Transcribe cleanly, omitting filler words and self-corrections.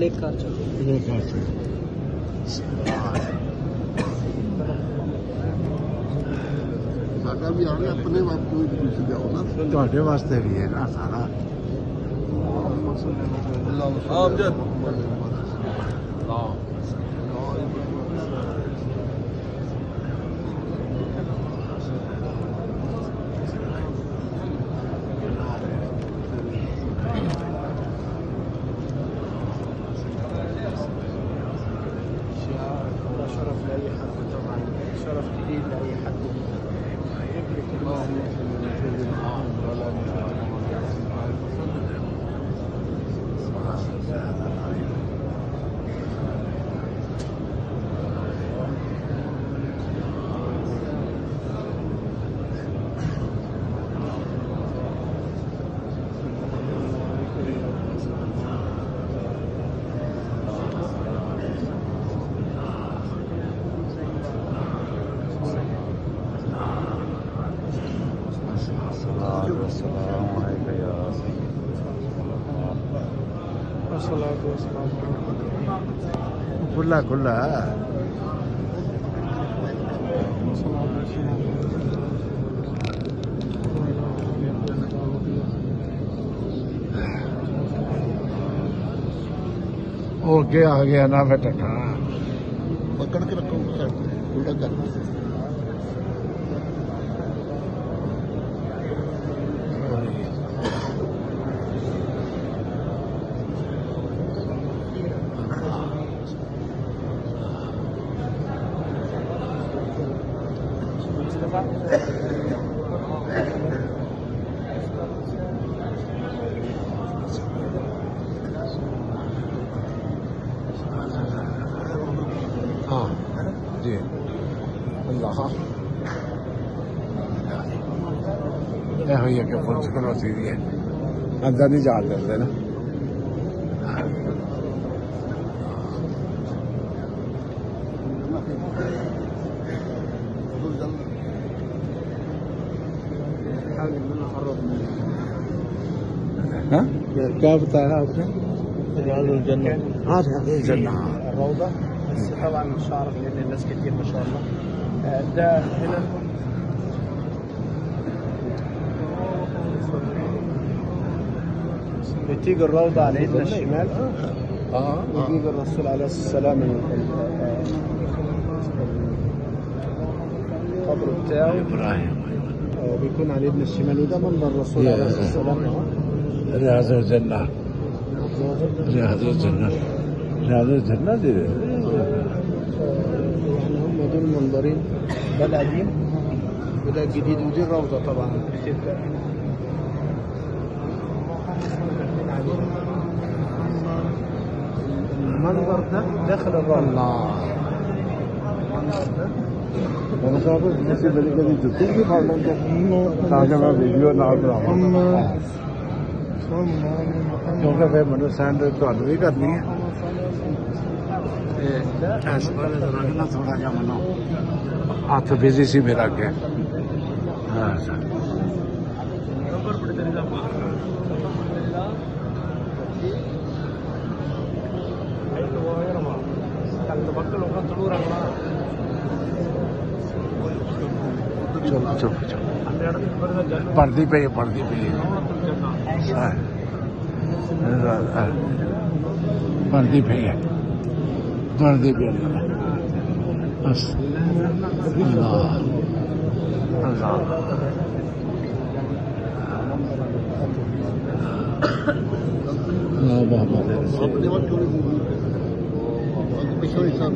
लेकर साडा भी आ गया अपने बाप को पूछ जाओ ना ਤੁਹਾਡੇ ਵਾਸਤੇ ਵੀ ਹੈ ਨਾ ਸਾਰਾ شرف لأي حد طبعا شرف جديد لأي حد السلام عليك يا الصلاة والسلام كلها ओके आ गया ना बेटा पकड़ के रखो उल्टा कर हाँ जी अल्लाह ये कि पुलिस खलोती दी है अंदर नहीं जान देते ना ها क्या बताया आपने رياض الجنة हाँ الجنة الروضة بس طبعا مش هعرف لأن الناس كتير ما شاء الله ده هنا بتيجي الروضة على ايدنا الشمال ويجيب الرسول عليه السلام القبر بتاعه إبراهيم بيكون على ايدنا الشمال وده منظر الرسول عليه السلام رياض الجنة رياض الجنة رياض الجنة دي يعني هم دول منظرين ده القديم وده الجديد ودي الروضة طبعا بتبدأ المنظر ده داخل الروضة المنظر ده मैंने कहा किसी बड़ी कभी जुटी भी फाड़ लो ताकि मैं वीडियो ना बनाऊँ क्योंकि फिर मैंने सेंड ਤੁਹਾਨੂੰ भी करनी है इस बार ना थोड़ा जा मनो हाथ बिजी सी मेरा के हाँ सर चलो चलो चलो पढ़ती पे पढ़ती पे पढ़ती पे पढ़ती पे बस अल्लाह अल्लाह अपने वक्त पिछले हिसाब